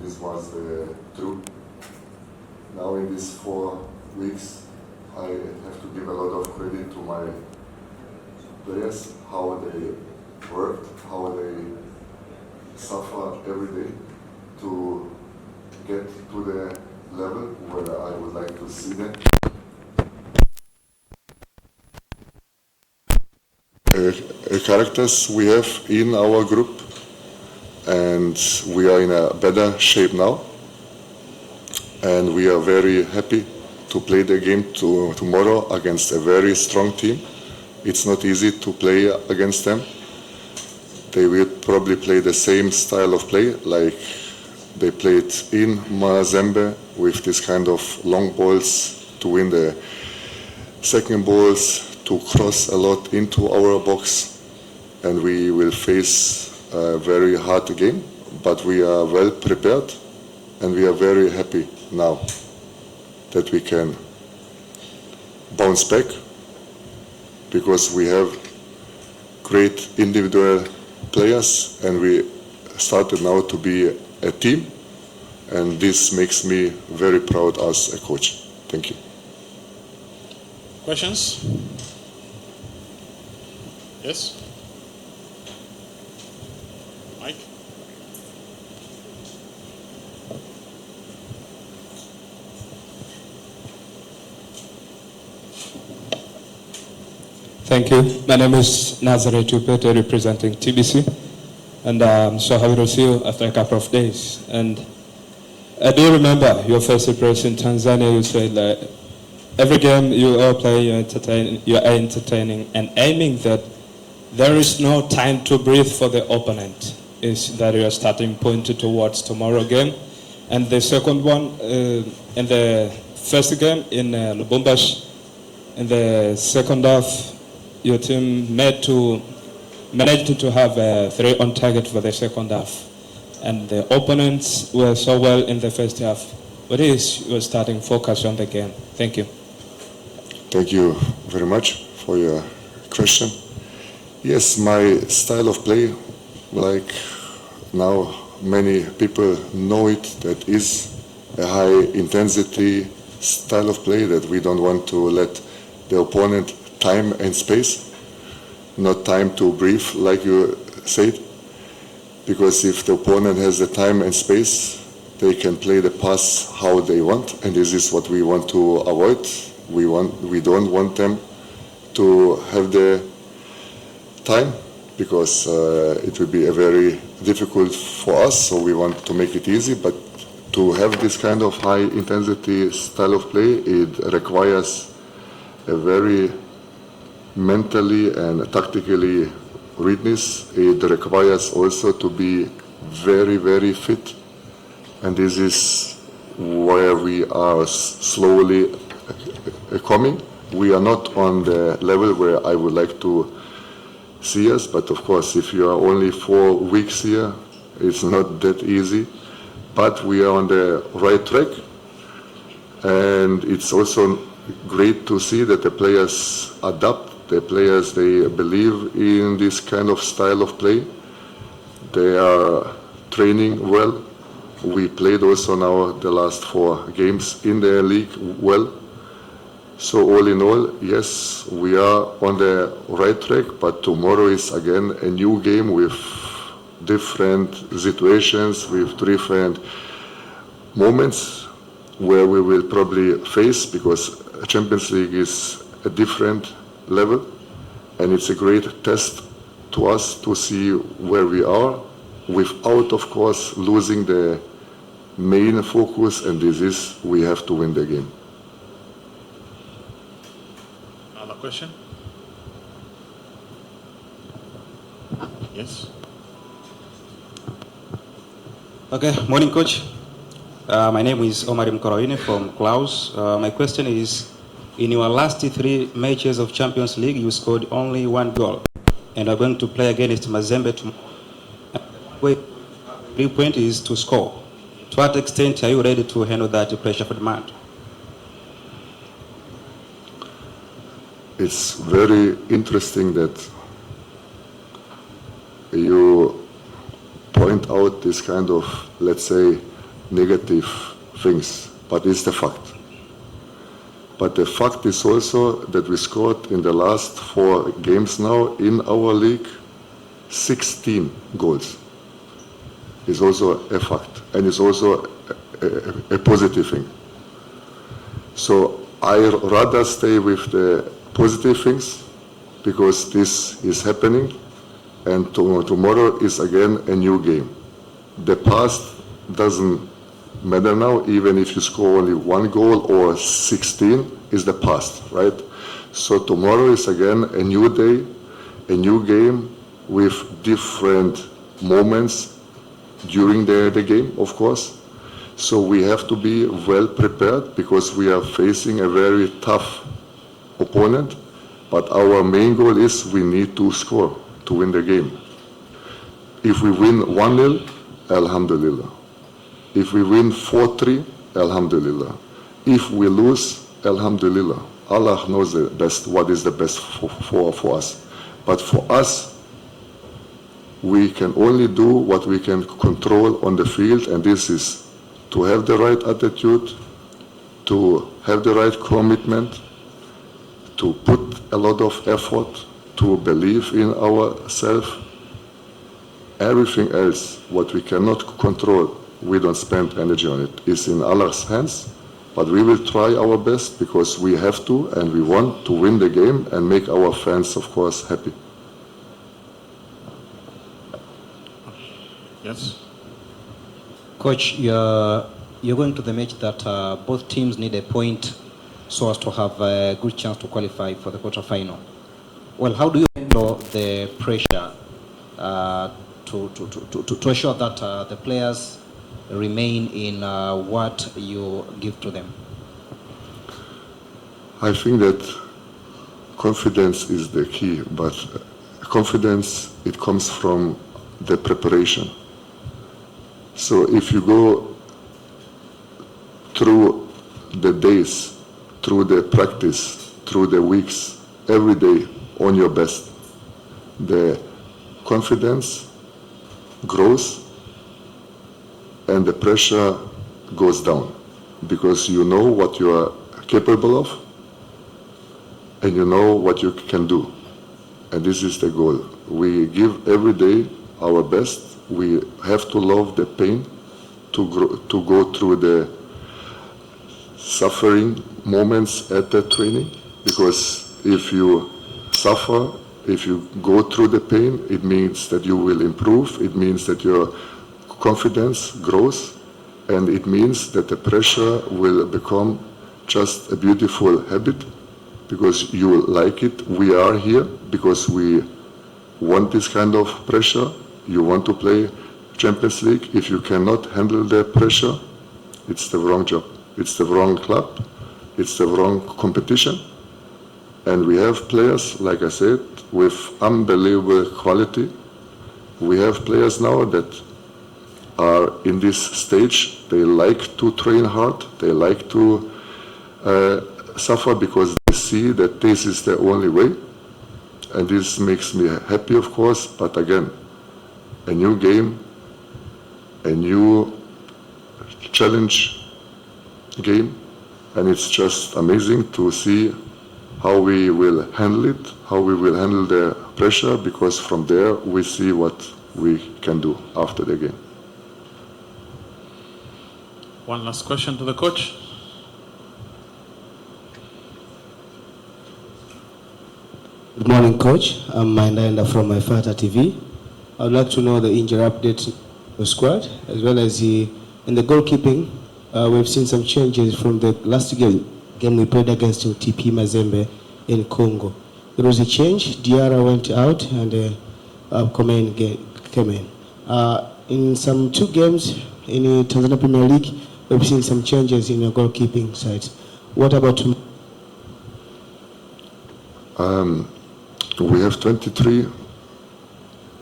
this was the truth. Now in these 4 weeks, I have to give a lot of credit to my players, how they worked, how they suffer every day to get to the level where I would like to see them. Characters we have in our group, and we are in a better shape now, and we are very happy to play the game tomorrow against a very strong team. It's not easy to play against them. They will probably play the same style of play like they played in Mazembe, with this kind of long balls to win the second balls, to cross a lot into our box, and we will face a very hard game, but we are well prepared, and we are very happy now that we can bounce back, because we have great individual players, and we started now to be a team, and this makes me very proud as a coach. Thank you. Questions? Yes? Mike? Thank you. My name is Nazare Tupete, representing TBC. And I'm so happy to see you after a couple of days. And I do remember your first appearance in Tanzania. You said that every game you all play, you are entertaining and aiming that there is no time to breathe for the opponent. Is that your starting point towards tomorrow game? And the second one, in the first game in Lubumbashi, in the second half, your team managed to have 3 on target for the second half. And the opponents were so well in the first half. What is your starting focus on the game? Thank you. Thank you very much for your question. Yes, my style of play, like now many people know it, that is a high intensity style of play, that we don't want to let the opponent time and space, not time to breathe, like you said, because if the opponent has the time and space, they can play the pass how they want, and this is what we want to avoid. We don't want them to have the time, because it will be a very difficult for us, so we want to make it easy, but to have this kind of high intensity style of play, it requires a very mentally and tactically readiness. It requires also to be very, very fit, and this is where we are slowly coming. We are not on the level where I would like to see us, but of course, if you are only 4 weeks here, it's not that easy, but we are on the right track, and it's also great to see that the players adapt. The players, they believe in this kind of style of play. They are training well. We played also now the last 4 games in the league well. So all in all, yes, we are on the right track, but tomorrow is again a new game with different situations, with different moments where we will probably face, because Champions League is a different level, and it's a great test to us to see where we are, without, of course, losing the main focus, and this is we have to win the game. Another question? Yes? Okay, morning coach. My name is Omar Mkoroine from Klaus. My question is, in your last 3 matches of Champions League, you scored only 1 goal, and are going to play against Mazembe tomorrow. The 3 point is to score. To what extent are you ready to handle that pressure for the match? It's very interesting that you point out this kind of, let's say, negative things, but it's the fact. But the fact is also that we scored in the last 4 games now in our league 16 goals. It's also a fact, and it's also a positive thing. So I rather stay with the positive things because this is happening, and tomorrow is again a new game. The past doesn't matter now, even if you score only 1 goal or 16, is the past, right? So tomorrow is again a new day, a new game with different moments during the game, of course. So we have to be well prepared because we are facing a very tough opponent. But our main goal is we need to score to win the game. If we win 1-0, alhamdulillah. If we win 4-3, alhamdulillah. If we lose, alhamdulillah. Allah knows the best, what is the best for us. But for us, we can only do what we can control on the field, and this is to have the right attitude, to have the right commitment, to put a lot of effort, to believe in ourselves. Everything else, what we cannot control, we don't spend energy on it. It's in Allah's hands, but we will try our best because we have to, and we want to win the game and make our fans, of course, happy. Yes. Coach, you're going to the match that both teams need a point so as to have a good chance to qualify for the quarterfinal. Well, how do you handle the pressure to ensure that the players remain in what you give to them? I think that confidence is the key, but confidence, it comes from the preparation. So if you go through the days, through the practice, through the weeks, every day on your best, the confidence grows and the pressure goes down because you know what you are capable of and you know what you can do. And this is the goal. We give every day our best. We have to love the pain, to go through the suffering moments at the training, because if you suffer, if you go through the pain, it means that you will improve, it means that your confidence grows, and it means that the pressure will become just a beautiful habit because you like it. We are here because we want this kind of pressure. You want to play Champions League. If you cannot handle the pressure, it's the wrong job. It's the wrong club. It's the wrong competition. And we have players, like I said, with unbelievable quality. We have players now that are in this stage. They like to train hard. They like to suffer because they see that this is the only way. And this makes me happy, of course, but again, a new game, a new challenge game, and it's just amazing to see how we will handle it, how we will handle the pressure, because from there we see what we can do after the game. One last question to the coach. Good morning, Coach. I'm Mindanda from Fata TV. I'd like to know the injury update of the squad, as well as in the goalkeeping. We've seen some changes from the last game we played against TP Mazembe in Congo. There was a change. Diarra went out and Komen came in. In some 2 games in the Tanzania Premier League, we've seen some changes in your goalkeeping side. What about tomorrow? We have 23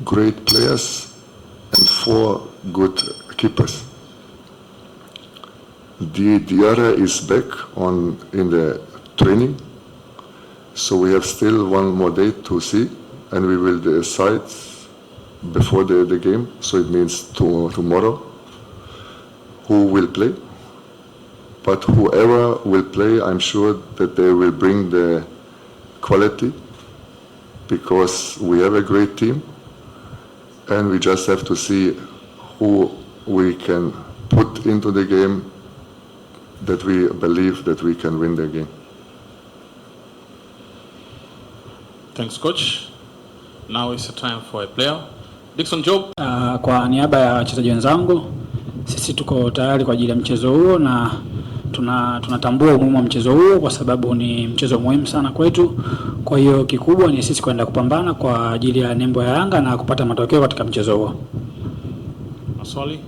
great players and 4 good keepers. Diarra is back in the training, so we have still 1 more day to see, and we will decide before the game, so it means tomorrow who will play, but whoever will play, I'm sure that they will bring the quality, because we have a great team, and we just have to see who we can put into the game that we believe that we can win the game. Thanks, coach. Now it's the time for a player. Dickson Job. Kwa niaba ya wachezaji wenzangu, sisi tuko tayari kwa ajili ya mchezo huo na tunatambua umuhimu wa mchezo huo kwa sababu ni mchezo muhimu sana kwetu. Kwa hiyo kikubwa ni sisi kwenda kupambana kwa ajili ya nembo ya Yanga na kupata matokeo katika mchezo huo. Maswali?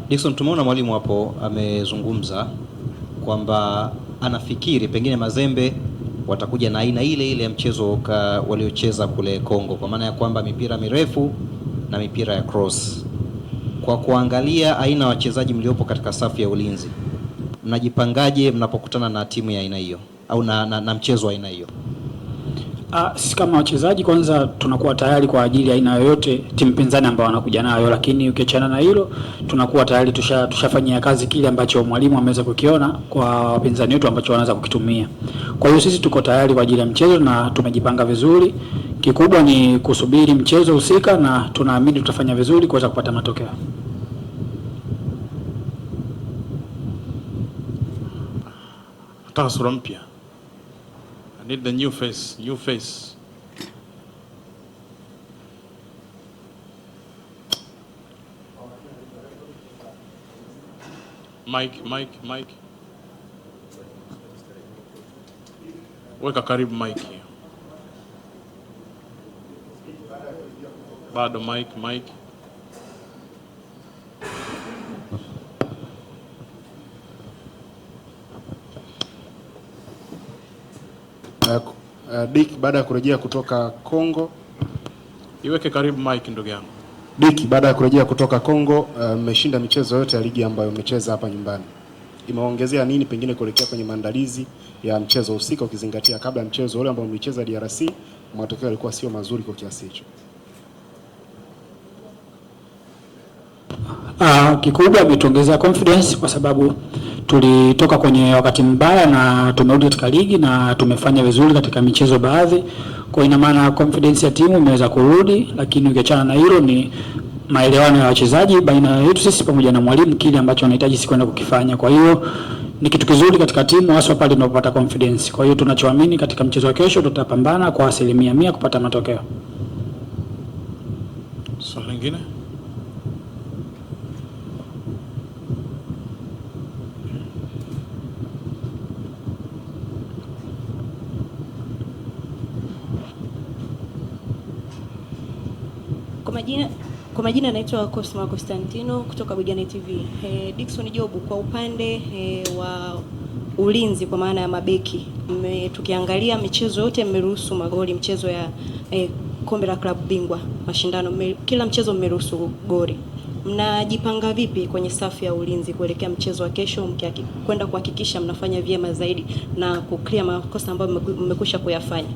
Dickson, tumeona mwalimu hapo amezungumza kwamba anafikiri pengine Mazembe watakuja na aina ile ile ya mchezo waliocheza kule Kongo, kwa maana ya kwamba mipira mirefu na mipira ya cross. Kwa kuangalia aina ya wachezaji mliopo katika safu ya ulinzi, mnajipangaje mnapokutana na timu ya aina hiyo au na mchezo wa aina hiyo? Sisi kama wachezaji kwanza tunakuwa tayari kwa ajili ya aina yoyote timu pinzani ambao wanakuja nayo, lakini ukiachana na hilo tunakuwa tayari tushafanyia kazi kile ambacho mwalimu ameweza kukiona kwa wapinzani wetu ambacho wanaanza kukitumia. Kwa hiyo sisi tuko tayari kwa ajili ya mchezo na tumejipanga vizuri. Kikubwa ni kusubiri mchezo husika na tunaamini tutafanya vizuri kuweza kupata matokeo. Nataka sura mpya. I need the new face. Mike. Weka karibu Mike. Bado Mike. Dick, baada ya kurejea kutoka Kongo, iweke karibu Mike ndugu yangu. Dick, baada ya kurejea kutoka Kongo, mmeshinda michezo yote ya ligi ambayo mmecheza hapa nyumbani. Imeongezea nini pengine kuelekea kwenye maandalizi ya mchezo husika, ukizingatia kabla ya mchezo ule ambao mlicheza DRC matokeo yalikuwa sio mazuri kwa kiasi hicho? Kikubwa imetuongezea confidence kwa sababu tulitoka kwenye wakati mbaya na tumerudi katika ligi na tumefanya vizuri katika michezo baadhi. Kwa ina maana confidence ya timu imeweza kurudi, lakini ukiachana na hilo ni maelewano ya wachezaji baina yetu sisi pamoja na mwalimu kile ambacho anahitaji sisi kwenda kukifanya. Kwa hiyo ni kitu kizuri katika timu hasa pale tunapopata confidence. Kwa hiyo tunachoamini katika mchezo wa kesho tutapambana kwa 100% kupata matokeo. Swali lingine? Kwa majina naitwa Cosma Constantino kutoka Bigane TV. Dickson Job, kwa upande wa ulinzi kwa maana ya mabeki, tukiangalia michezo yote mmeruhusu magoli, mchezo ya kombe la klabu bingwa mashindano kila mchezo mmeruhusu goli. Mnajipanga vipi kwenye safu ya ulinzi kuelekea mchezo wa kesho kwenda kuhakikisha mnafanya vyema zaidi na kuclear makosa ambayo mmekwisha kuyafanya?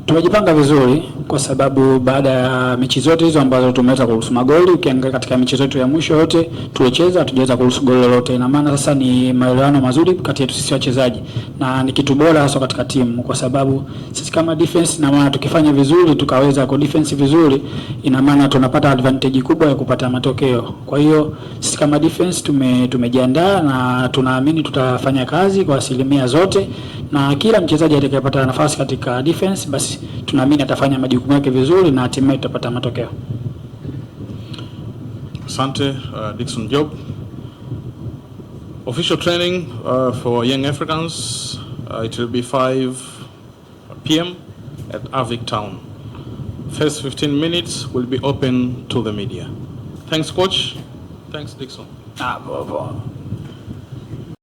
Tumejipanga vizuri kwa sababu baada ya mechi zote hizo ambazo tumeweza kuruhusu magoli, ukiangalia katika michezo yetu ya mwisho yote tulicheza hatujaweza kuruhusu goli lolote. Ina maana sasa ni maelewano mazuri kati yetu sisi wachezaji na ni kitu bora hasa katika timu, kwa sababu sisi kama defense, na maana tukifanya vizuri tukaweza ku defense vizuri, ina maana tunapata advantage kubwa ya kupata matokeo. Kwa hiyo sisi kama defense tumejiandaa na tunaamini tutafanya kazi kwa 100% zote, na kila mchezaji atakayepata nafasi katika defense basi tunaamini atafanya majukumu yake vizuri na hatimaye tutapata matokeo. Asante, Dickson Job. Official training for young Africans, it will be 5 p.m. at Avik Town. First 15 minutes will be open to the media. Thanks, coach. Thanks, Dickson. Bravo.